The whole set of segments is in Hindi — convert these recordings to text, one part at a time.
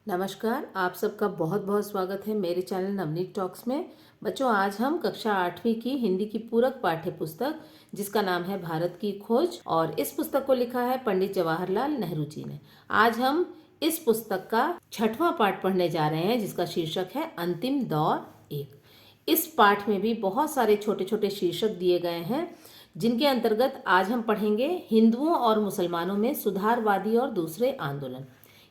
नमस्कार, आप सबका बहुत बहुत स्वागत है मेरे चैनल नवनीत टॉक्स में। बच्चों, आज हम कक्षा 8वीं की हिंदी की पूरक पाठ्य पुस्तक जिसका नाम है भारत की खोज, और इस पुस्तक को लिखा है पंडित जवाहरलाल नेहरू जी ने। आज हम इस पुस्तक का 6वां पाठ पढ़ने जा रहे हैं जिसका शीर्षक है अंतिम दौर एक। इस पाठ में भी बहुत सारे छोटे छोटे शीर्षक दिए गए हैं जिनके अंतर्गत आज हम पढ़ेंगे हिंदुओं और मुसलमानों में सुधारवादी और दूसरे आंदोलन।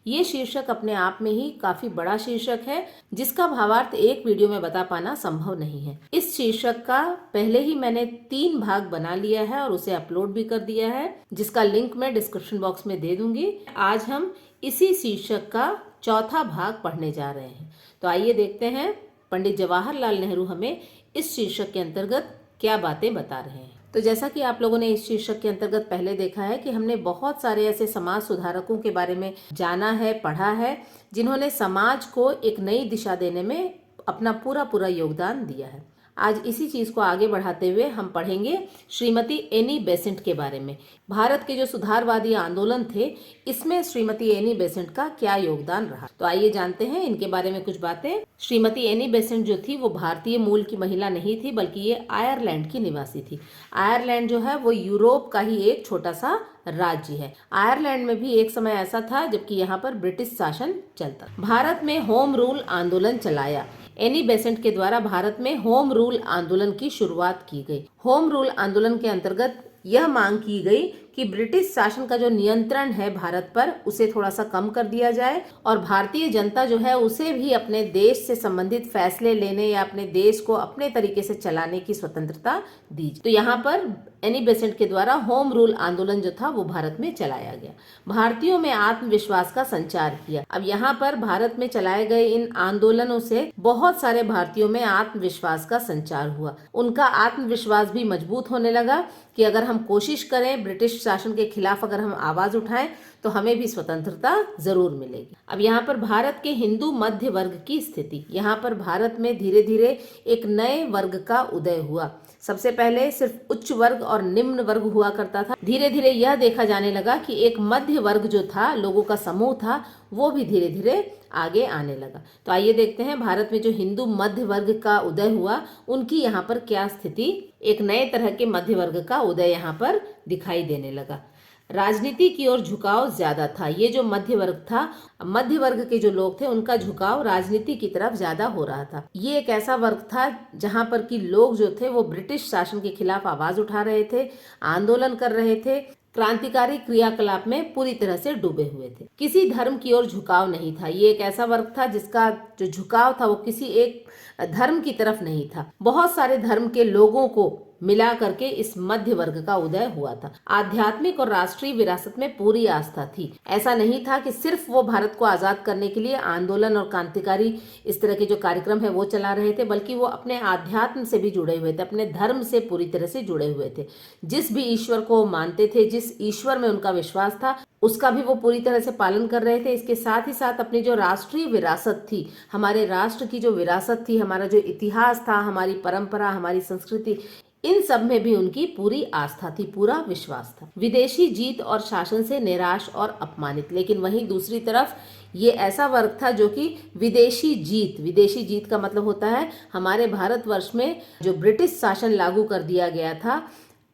ये शीर्षक अपने आप में ही काफी बड़ा शीर्षक है जिसका भावार्थ एक वीडियो में बता पाना संभव नहीं है। इस शीर्षक का पहले ही मैंने 3 भाग बना लिया है और उसे अपलोड भी कर दिया है, जिसका लिंक मैं डिस्क्रिप्शन बॉक्स में दे दूंगी। आज हम इसी शीर्षक का 4था भाग पढ़ने जा रहे हैं। तो आइए देखते हैं पंडित जवाहरलाल नेहरू हमें इस शीर्षक के अंतर्गत क्या बातें बता रहे हैं। तो जैसा कि आप लोगों ने इस शीर्षक के अंतर्गत पहले देखा है कि हमने बहुत सारे ऐसे समाज सुधारकों के बारे में जाना है, पढ़ा है, जिन्होंने समाज को एक नई दिशा देने में अपना पूरा योगदान दिया है। आज इसी चीज को आगे बढ़ाते हुए हम पढ़ेंगे श्रीमती एनी बेसेंट के बारे में। भारत के जो सुधारवादी आंदोलन थे, इसमें श्रीमती एनी बेसेंट का क्या योगदान रहा। तो आइए जानते हैं इनके बारे में कुछ बातें। श्रीमती एनी बेसेंट जो थी वो भारतीय मूल की महिला नहीं थी, बल्कि ये आयरलैंड की निवासी थी। आयरलैंड जो है वो यूरोप का ही एक छोटा सा राज्य है। आयरलैंड में भी एक समय ऐसा था जबकि यहाँ पर ब्रिटिश शासन चलता। भारत में होम रूल आंदोलन चलाया। एनी बेसेंट के द्वारा भारत में होम रूल आंदोलन की शुरुआत की गई। होम रूल आंदोलन के अंतर्गत यह मांग की गई कि ब्रिटिश शासन का जो नियंत्रण है भारत पर, उसे थोड़ा सा कम कर दिया जाए और भारतीय जनता जो है उसे भी अपने देश से संबंधित फैसले लेने या अपने देश को अपने तरीके से चलाने की स्वतंत्रता दी। तो यहाँ पर एनी बेसेंट के द्वारा होम रूल आंदोलन जो था वो भारत में चलाया गया। भारतीयों में आत्मविश्वास का संचार किया। अब यहाँ पर भारत में चलाए गए इन आंदोलनों से बहुत सारे भारतीयों में आत्मविश्वास का संचार हुआ। उनका आत्मविश्वास भी मजबूत होने लगा कि अगर हम कोशिश करें, ब्रिटिश शासन के खिलाफ अगर हम आवाज उठाएं तो हमें भी स्वतंत्रता जरूर मिलेगी। अब यहाँ पर भारत के हिंदू मध्य वर्ग की स्थिति। यहाँ पर भारत में धीरे धीरे एक नए वर्ग का उदय हुआ। सबसे पहले सिर्फ उच्च वर्ग और निम्न वर्ग हुआ करता था। धीरे धीरे यह देखा जाने लगा कि एक मध्य वर्ग जो था, लोगों का समूह था, वो भी धीरे धीरे आगे आने लगा। तो आइए देखते हैं भारत में जो हिंदू मध्य वर्ग का उदय हुआ, उनकी यहाँ पर क्या स्थिति। एक नए तरह के मध्य वर्ग का उदय यहाँ पर दिखाई देने लगा। राजनीति की ओर झुकाव ज्यादा था। ये जो मध्य वर्ग था, मध्य वर्ग के जो लोग थे, उनका झुकाव राजनीति की तरफ ज्यादा हो रहा था। ये एक ऐसा वर्ग था जहां पर कि लोग जो थे वो ब्रिटिश शासन के खिलाफ आवाज उठा रहे थे, आंदोलन कर रहे थे, क्रांतिकारी क्रियाकलाप में पूरी तरह से डूबे हुए थे। किसी धर्म की ओर झुकाव नहीं था। ये एक ऐसा वर्ग था जिसका जो झुकाव था वो किसी एक धर्म की तरफ नहीं था। बहुत सारे धर्म के लोगों को मिला करके इस मध्य वर्ग का उदय हुआ था। आध्यात्मिक और राष्ट्रीय विरासत में पूरी आस्था थी। ऐसा नहीं था कि सिर्फ वो भारत को आजाद करने के लिए आंदोलन और क्रांतिकारी इस तरह के जो कार्यक्रम है वो चला रहे थे, बल्कि वो अपने आध्यात्म से भी जुड़े हुए थे, अपने धर्म से पूरी तरह से जुड़े हुए थे। जिस भी ईश्वर को मानते थे, जिस ईश्वर में उनका विश्वास था, उसका भी वो पूरी तरह से पालन कर रहे थे। इसके साथ ही साथ अपनी जो राष्ट्रीय विरासत थी, हमारे राष्ट्र की जो विरासत थी, हमारा जो इतिहास था, हमारी परंपरा, हमारी संस्कृति, इन सब में भी उनकी पूरी आस्था थी, पूरा विश्वास था। विदेशी जीत और शासन से निराश और अपमानित। लेकिन वहीं दूसरी तरफ ये ऐसा वर्ग था जो कि विदेशी जीत का मतलब होता है हमारे भारतवर्ष में जो ब्रिटिश शासन लागू कर दिया गया था,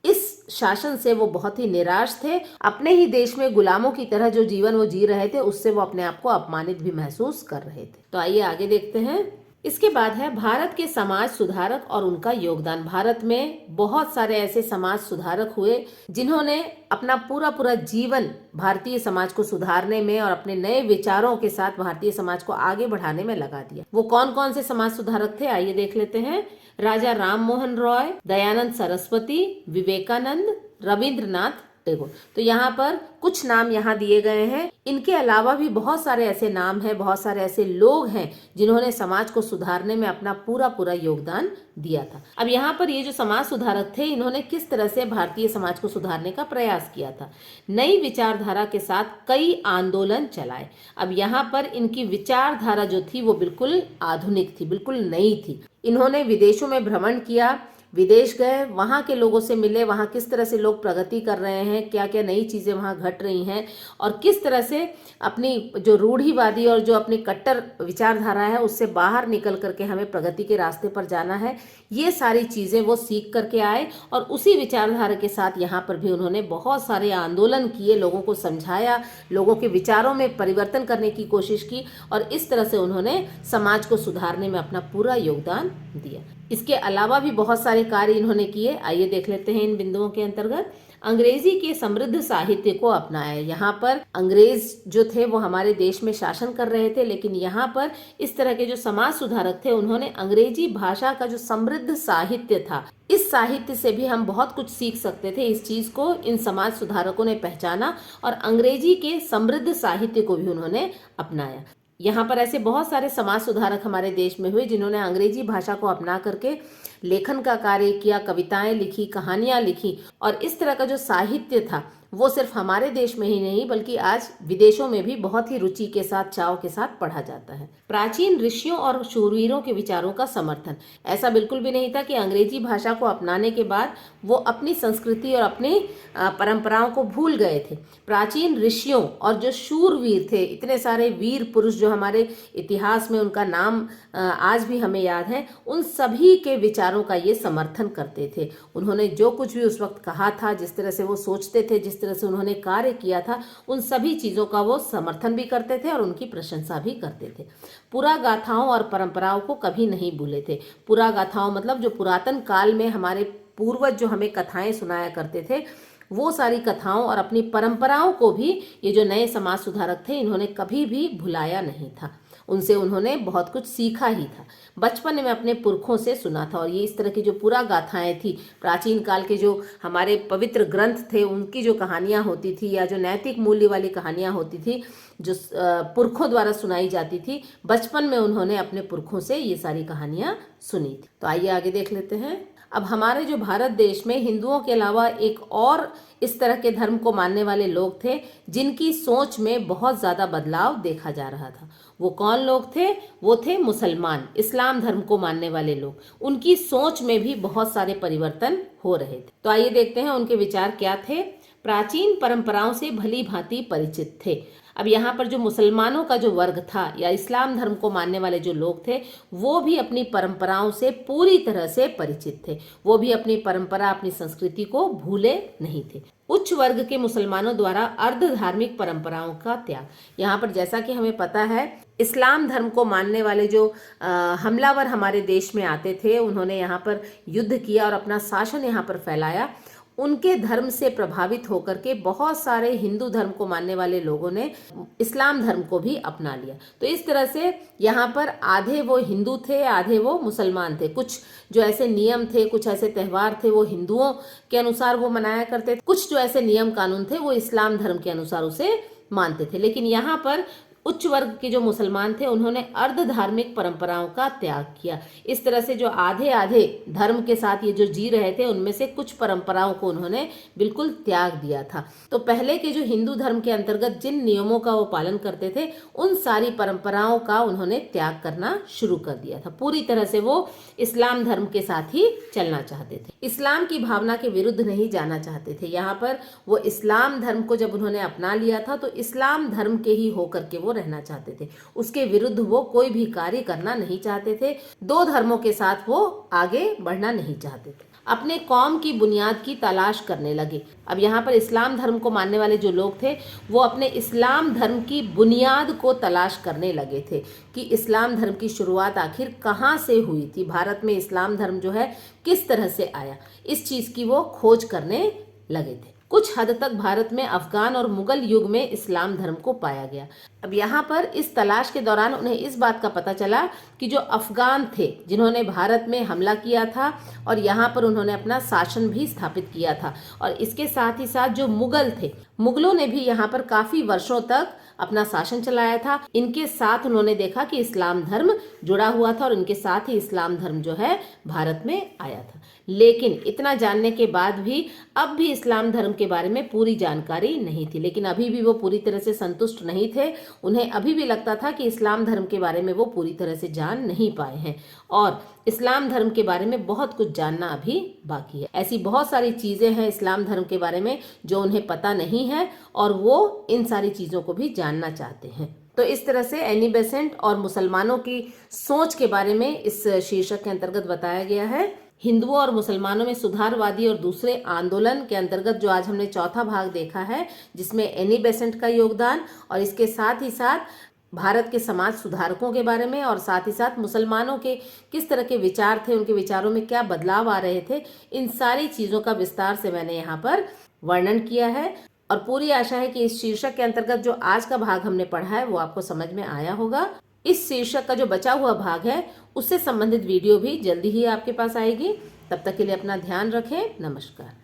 इस शासन से वो बहुत ही निराश थे। अपने ही देश में गुलामों की तरह जो जीवन वो जी रहे थे, उससे वो अपने आप को अपमानित भी महसूस कर रहे थे। तो आइए आगे देखते हैं। इसके बाद है भारत के समाज सुधारक और उनका योगदान। भारत में बहुत सारे ऐसे समाज सुधारक हुए जिन्होंने अपना पूरा जीवन भारतीय समाज को सुधारने में और अपने नए विचारों के साथ भारतीय समाज को आगे बढ़ाने में लगा दिया। वो कौन कौन से समाज सुधारक थे, आइए देख लेते हैं। राजा राम मोहन रॉय, दयानंद सरस्वती, विवेकानंद, रविंद्रनाथ टैगोर। तो यहाँ पर कुछ नाम यहाँ दिए गए हैं। इनके अलावा भी बहुत सारे ऐसे नाम हैं, बहुत सारे ऐसे लोग हैं जिन्होंने समाज को सुधारने में अपना पूरा योगदान दिया था। अब यहाँ पर ये जो समाज सुधारक थे, इन्होंने किस तरह से भारतीय समाज को सुधारने का प्रयास किया था। नई विचारधारा के साथ कई आंदोलन चलाए। अब यहाँ पर इनकी विचारधारा जो थी वो बिल्कुल आधुनिक थी, बिल्कुल नई थी। इन्होंने विदेशों में भ्रमण किया, विदेश गए, वहाँ के लोगों से मिले, वहाँ किस तरह से लोग प्रगति कर रहे हैं, क्या क्या नई चीज़ें वहाँ घट रही हैं और किस तरह से अपनी जो रूढ़िवादी और जो अपनी कट्टर विचारधारा है उससे बाहर निकल करके हमें प्रगति के रास्ते पर जाना है, ये सारी चीज़ें वो सीख करके आए। और उसी विचारधारा के साथ यहाँ पर भी उन्होंने बहुत सारे आंदोलन किए, लोगों को समझाया, लोगों के विचारों में परिवर्तन करने की कोशिश की और इस तरह से उन्होंने समाज को सुधारने में अपना पूरा योगदान दिया। इसके अलावा भी बहुत सारे कार्य इन्होंने किए, आइए देख लेते हैं इन बिंदुओं के अंतर्गत। अंग्रेजी के समृद्ध साहित्य को अपनाया। यहाँ पर अंग्रेज जो थे वो हमारे देश में शासन कर रहे थे, लेकिन यहाँ पर इस तरह के जो समाज सुधारक थे उन्होंने अंग्रेजी भाषा का जो समृद्ध साहित्य था, इस साहित्य से भी हम बहुत कुछ सीख सकते थे। इस चीज को इन समाज सुधारकों ने पहचाना और अंग्रेजी के समृद्ध साहित्य को भी उन्होंने अपनाया। यहाँ पर ऐसे बहुत सारे समाज सुधारक हमारे देश में हुए जिन्होंने अंग्रेजी भाषा को अपना करके लेखन का कार्य किया, कविताएं लिखी, कहानियां लिखी और इस तरह का जो साहित्य था वो सिर्फ हमारे देश में ही नहीं बल्कि आज विदेशों में भी बहुत ही रुचि के साथ, चाव के साथ पढ़ा जाता है। प्राचीन ऋषियों और शूरवीरों के विचारों का समर्थन। ऐसा बिल्कुल भी नहीं था कि अंग्रेजी भाषा को अपनाने के बाद वो अपनी संस्कृति और अपनी परंपराओं को भूल गए थे। प्राचीन ऋषियों और जो शूरवीर थे, इतने सारे वीर पुरुष जो हमारे इतिहास में उनका नाम आज भी हमें याद है, उन सभी के विचारों का ये समर्थन करते थे। उन्होंने जो कुछ भी उस वक्त कहा था, जिस तरह से वो सोचते थे, जिस तरह से उन्होंने कार्य किया था, उन सभी चीज़ों का वो समर्थन भी करते थे और उनकी प्रशंसा भी करते थे। पुरागाथाओं और परंपराओं को कभी नहीं भूले थे। पुरागाथाओं मतलब जो पुरातन काल में हमारे पूर्वज जो हमें कथाएं सुनाया करते थे, वो सारी कथाओं और अपनी परंपराओं को भी ये जो नए समाज सुधारक थे इन्होंने कभी भी भुलाया नहीं था। उनसे उन्होंने बहुत कुछ सीखा ही था, बचपन में अपने पुरखों से सुना था। और ये इस तरह की जो पुरा गाथाएं थी, प्राचीन काल के जो हमारे पवित्र ग्रंथ थे, उनकी जो कहानियां होती थी या जो नैतिक मूल्य वाली कहानियां होती थी, जो पुरखों द्वारा सुनाई जाती थी, बचपन में उन्होंने अपने पुरखों से ये सारी कहानियां सुनी थी। तो आइए आगे देख लेते हैं। अब हमारे जो भारत देश में हिंदुओं के अलावा एक और इस तरह के धर्म को मानने वाले लोग थे जिनकी सोच में बहुत ज़्यादा बदलाव देखा जा रहा था। वो कौन लोग थे? वो थे मुसलमान, इस्लाम धर्म को मानने वाले लोग। उनकी सोच में भी बहुत सारे परिवर्तन हो रहे थे। तो आइए देखते हैं उनके विचार क्या थे। प्राचीन परंपराओं से भली भांति परिचित थे। अब यहाँ पर जो मुसलमानों का जो वर्ग था या इस्लाम धर्म को मानने वाले जो लोग थे, वो भी अपनी परंपराओं से पूरी तरह से परिचित थे। वो भी अपनी परंपरा, अपनी संस्कृति को भूले नहीं थे। उच्च वर्ग के मुसलमानों द्वारा अर्ध धार्मिक परंपराओं का त्याग। यहाँ पर जैसा कि हमें पता है, इस्लाम धर्म को मानने वाले जो हमलावर हमारे देश में आते थे, उन्होंने यहाँ पर युद्ध किया और अपना शासन यहाँ पर फैलाया। उनके धर्म से प्रभावित होकर के बहुत सारे हिंदू धर्म को मानने वाले लोगों ने इस्लाम धर्म को भी अपना लिया। तो इस तरह से यहाँ पर आधे वो हिंदू थे, आधे वो मुसलमान थे। कुछ जो ऐसे नियम थे, कुछ ऐसे त्यौहार थे, वो हिंदुओं के अनुसार वो मनाया करते थे। कुछ जो ऐसे नियम कानून थे वो इस्लाम धर्म के अनुसार उसे मानते थे। लेकिन यहाँ पर उच्च वर्ग के जो मुसलमान थे, उन्होंने अर्ध धार्मिक परंपराओं का त्याग किया। इस तरह से जो आधे आधे धर्म के साथ ये जो जी रहे थे, उनमें से कुछ परंपराओं को उन्होंने बिल्कुल त्याग दिया था। तो पहले के जो हिंदू धर्म के अंतर्गत जिन नियमों का वो पालन करते थे, उन सारी परंपराओं का उन्होंने त्याग करना शुरू कर दिया था। पूरी तरह से वो इस्लाम धर्म के साथ ही चलना चाहते थे, इस्लाम की भावना के विरुद्ध नहीं जाना चाहते थे। यहाँ पर वो इस्लाम धर्म को जब उन्होंने अपना लिया था, तो इस्लाम धर्म के ही होकर के वो रहना चाहते थे। उसके विरुद्ध वो कोई भी कार्य करना नहीं चाहते थे। दो धर्मों के साथ वो आगे बढ़ना नहीं चाहते थे। अपने कौम की बुनियाद की तलाश करने लगे। अब यहाँ पर इस्लाम धर्म को मानने वाले जो लोग थे, वो अपने इस्लाम धर्म की बुनियाद को तलाश करने लगे थे कि इस्लाम धर्म की शुरुआत आखिर कहाँ से हुई थी, भारत में इस्लाम धर्म जो है किस तरह से आया। इस चीज़ की वो खोज करने लगे थे। कुछ हद तक भारत में अफगान और मुगल युग में इस्लाम धर्म को पाया गया। अब यहाँ पर इस तलाश के दौरान उन्हें इस बात का पता चला कि जो अफगान थे, जिन्होंने भारत में हमला किया था और यहाँ पर उन्होंने अपना शासन भी स्थापित किया था, और इसके साथ ही साथ जो मुगल थे, मुगलों ने भी यहाँ पर काफी वर्षों तक अपना शासन चलाया था। इनके साथ उन्होंने देखा कि इस्लाम धर्म जुड़ा हुआ था और इनके साथ ही इस्लाम धर्म जो है भारत में आया था। लेकिन इतना जानने के बाद भी अब भी इस्लाम धर्म के बारे में पूरी जानकारी नहीं थी। लेकिन अभी भी वो पूरी तरह से संतुष्ट नहीं थे। उन्हें अभी भी लगता था कि इस्लाम धर्म के बारे में वो पूरी तरह से जान नहीं पाए हैं और इस्लाम धर्म के बारे में बहुत कुछ जानना अभी बाकी है। ऐसी बहुत सारी चीजें हैं इस्लाम धर्म के बारे में जो उन्हें पता नहीं है और वो इन सारी चीजों को भी जानना चाहते हैं। तो इस तरह से एनी बेसेंट और मुसलमानों की सोच के बारे में इस शीर्षक के अंतर्गत बताया गया है। हिंदुओं और मुसलमानों में सुधारवादी और दूसरे आंदोलन के अंतर्गत जो आज हमने चौथा भाग देखा है, जिसमें एनी बेसेंट का योगदान और इसके साथ ही साथ भारत के समाज सुधारकों के बारे में और साथ ही साथ मुसलमानों के किस तरह के विचार थे, उनके विचारों में क्या बदलाव आ रहे थे, इन सारी चीजों का विस्तार से मैंने यहाँ पर वर्णन किया है। और पूरी आशा है कि इस शीर्षक के अंतर्गत जो आज का भाग हमने पढ़ा है वो आपको समझ में आया होगा। इस शीर्षक का जो बचा हुआ भाग है उससे संबंधित वीडियो भी जल्दी ही आपके पास आएगी। तब तक के लिए अपना ध्यान रखें। नमस्कार।